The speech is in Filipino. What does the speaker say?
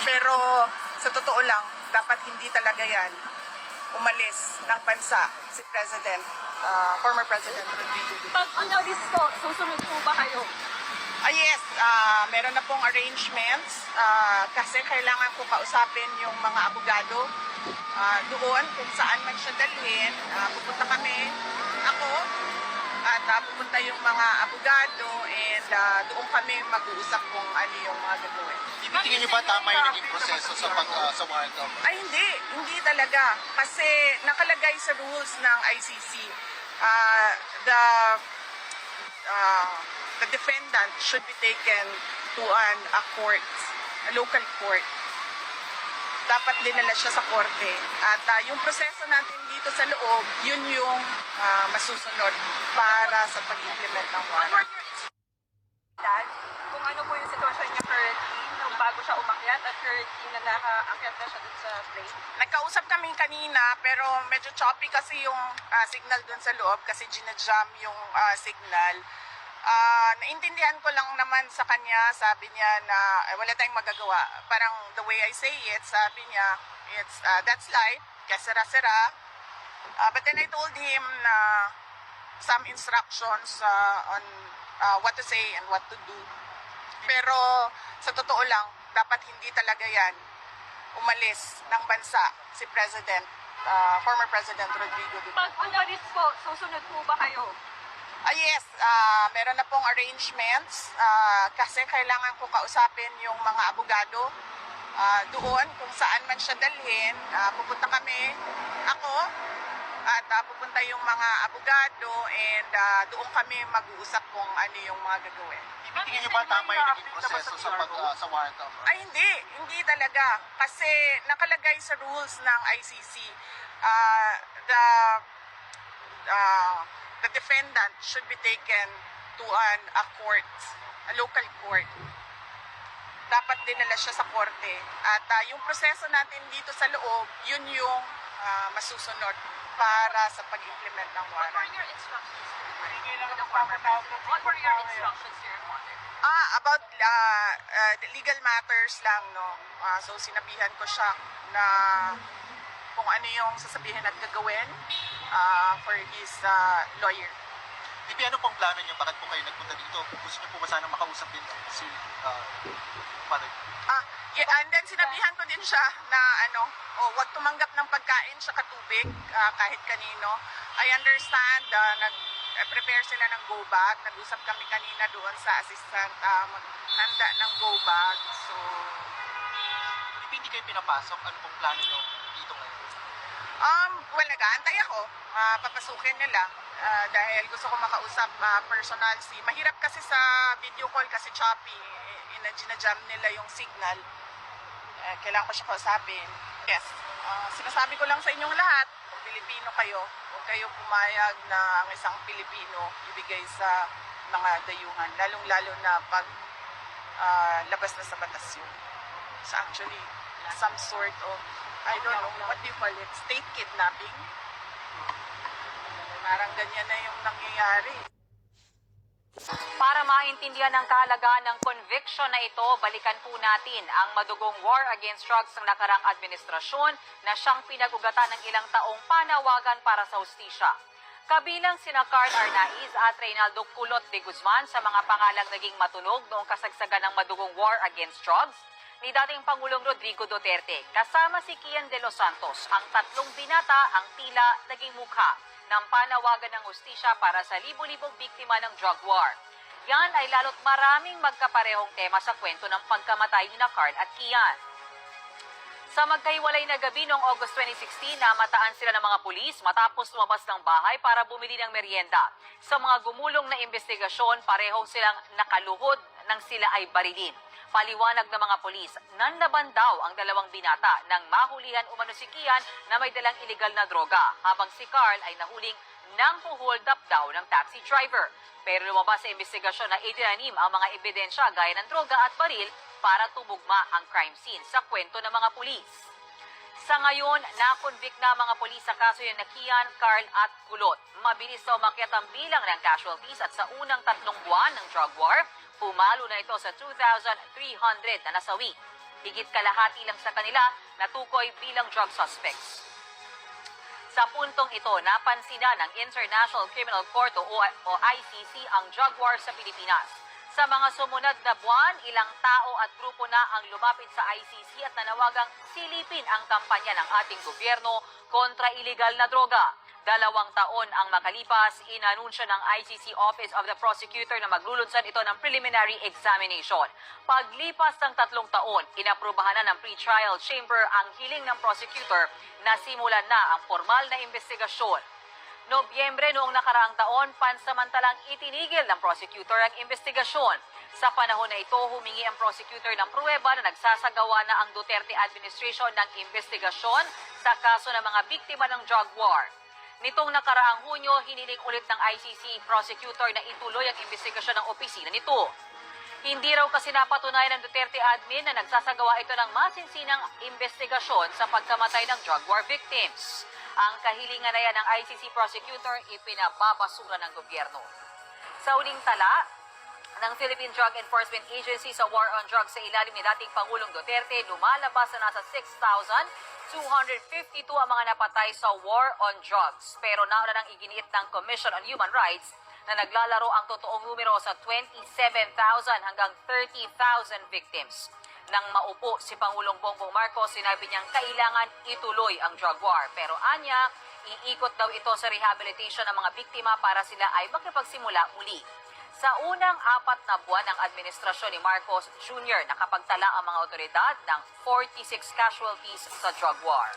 Pero sa totoo lang, dapat hindi talaga yan umalis ng bansa si President, former President Rodrigo Duterte. Pag umalis po, susunod po ba kayo? Yes, meron na pong arrangements kasi kailangan ko kausapin yung mga abogado doon kung saan man siya dalhin. Pupunta kami, ako, at pupunta yung mga abogado and doon kami mag-uusap kung ano yung mga gagawin. Tingin niyo ba tama yung naging proseso sa warrant of? Ay hindi talaga. Kasi nakalagay sa rules ng ICC, the defendant should be taken to a court, a local court. Dapat dinala siya sa korte. At yung proseso natin dito sa loob, yun yung masusunod para sa pag-implement ng warrant. Dad, kung ano po yung sitwasyon niya currently, nung bago siya umakyat at currently na nakaakyat na siya dun sa plane? Nagkausap kami kanina pero medyo choppy kasi yung signal dun sa loob kasi ginajam yung signal. Naintindihan ko lang naman sa kanya, sabi niya na wala tayong magagawa. Parang the way I say it, sabi niya, that's life, kesera-sera. But then I told him na some instructions on what to say and what to do. Pero sa totoo lang, dapat hindi talaga yan umalis ng bansa si President, former President Rodrigo Duterte. Pag umalis po, susunod po ba kayo? Yes, meron na pong arrangements kasi kailangan ko kausapin yung mga abogado doon kung saan man siya dalhin. Pupunta kami, ako, at pupunta yung mga abogado and doon kami mag-uusap kung ano yung mga gagawin. Tingin niyo ba tama yung naging proseso sa warrant of? Ay hindi talaga. Kasi nakalagay sa rules ng ICC, the defendant should be taken to a court, a local court. Dapat dinala siya sa korte. At yung proseso natin dito sa loob, yun yung masusunod para sa pag-implement ng What were warrant. your instructions? What were your instructions to your father? About legal matters lang, no. So sinabihan ko siya na kung ano yung sasabihin at gagawin for his lawyer. Hindi, ano pong plano niyo? Bakit po kayo nagpunta dito? Gusto niyo po ba sanang makausap din si Father? And then sinabihan ko din siya na wag tumanggap ng pagkain sa katubig kahit kanino. I understand nag-prepare sila ng go bag. Nag-usap kami kanina doon sa assistant maghanda ng go bag. So Hindi kayo pinapasok? Ano pong plano niyo dito ngayon? well, nag-aantay ako. Papasukin nila dahil gusto ko makausap personal. Mahirap kasi sa video call kasi choppy. Ginajam nila yung signal. Kailangan ko siya kausapin. Yes. Sinasabi ko lang sa inyong lahat, kung Pilipino kayo, huwag kayo pumayag na ang isang Pilipino ibigay sa mga dayuhan. Lalong-lalo na pag labas na sa batas yun. So actually, some sort of, I don't know, what do you call it? State kidnapping? Parang ganyan na yung nangyayari. Para maintindihan ang kahalagaan ng conviction na ito, balikan po natin ang madugong war against drugs ng nakarang administrasyon na siyang pinag-ugatan ng ilang taong panawagan para sa hustisya. Kabilang sina Carl Arnaiz at Reynaldo Culot de Guzman sa mga pangalang naging matunog noong kasagsagan ng madugong war against drugs ni dating Pangulong Rodrigo Duterte. Kasama si Kian de los Santos, ang tatlong binata ang tila naging mukha ng panawagan ng hustisya para sa libo-libong biktima ng drug war. Yan ay lalo't maraming magkaparehong tema sa kwento ng pagkamatay ni Carl at Kian. Sa magkahiwalay na gabi noong August 2016, namataan sila ng mga pulis matapos lumabas ng bahay para bumili ng merienda. Sa mga gumulong na investigasyon, pareho silang nakaluhod nang sila ay barilin. Paliwanag ng mga pulis, nanlaban daw ang dalawang binata nang mahulihan umano si Kian na may dalang iligal na droga, habang si Carl ay nahuling nang hold up daw ng taxi driver. Pero lumabas sa investigasyon na itinanim ang mga ebidensya gaya ng droga at baril para tumugma ang crime scene sa kwento ng mga pulis. Sa ngayon, na-convict na mga pulis sa kaso yung Kian, Carl at Culot. Mabilis na umakyat ang bilang ng casualties at sa unang 3 buwan ng drug war, pumalo na ito sa 2,300 na nasawi. Higit kalahati lang sa kanila natukoy bilang drug suspects. Sa puntong ito, napansinan ng International Criminal Court o ICC ang drug war sa Pilipinas. Sa mga sumunod na buwan, ilang tao at grupo na ang lumapit sa ICC at nanawagang silipin ang kampanya ng ating gobyerno kontra iligal na droga. 2 taon ang makalipas, inanunsyo ng ICC Office of the Prosecutor na maglulunsad ito ng preliminary examination. Paglipas ng 3 taon, inaprubahan na ng pre-trial chamber ang hiling ng prosecutor na simulan na ang formal na investigasyon. Nobyembre noong nakaraang taon, pansamantalang itinigil ng prosecutor ang investigasyon. Sa panahon na ito, humingi ang prosecutor ng pruweba na nagsasagawa na ang Duterte administration ng investigasyon sa kaso ng mga biktima ng drug war. Nitong nakaraang Hunyo, hiniling ulit ng ICC prosecutor na ituloy ang investigasyon ng opisina nito. Hindi raw kasi napatunayan ng Duterte admin na nagsasagawa ito ng masinsinang investigasyon sa pagkamatay ng drug war victims. Ang kahilingan na yan ng ICC prosecutor ipinababasura ng gobyerno. Sa uling tala ng Philippine Drug Enforcement Agency sa war on drugs sa ilalim ni dating Pangulong Duterte, lumalabas na nasa 6,252 ang mga napatay sa war on drugs. Pero nauna nang iginiit ng Commission on Human Rights na naglalaro ang totoong numero sa 27,000 hanggang 30,000 victims. Nang maupo si Pangulong Bongbong Marcos, sinabi niyang kailangan ituloy ang drug war. Pero anya, iikot daw ito sa rehabilitation ng mga biktima para sila ay makipagsimula muli. Sa unang 4 na buwan ng administrasyon ni Marcos Jr., nakapagtala ang mga otoridad ng 46 casualties sa drug war.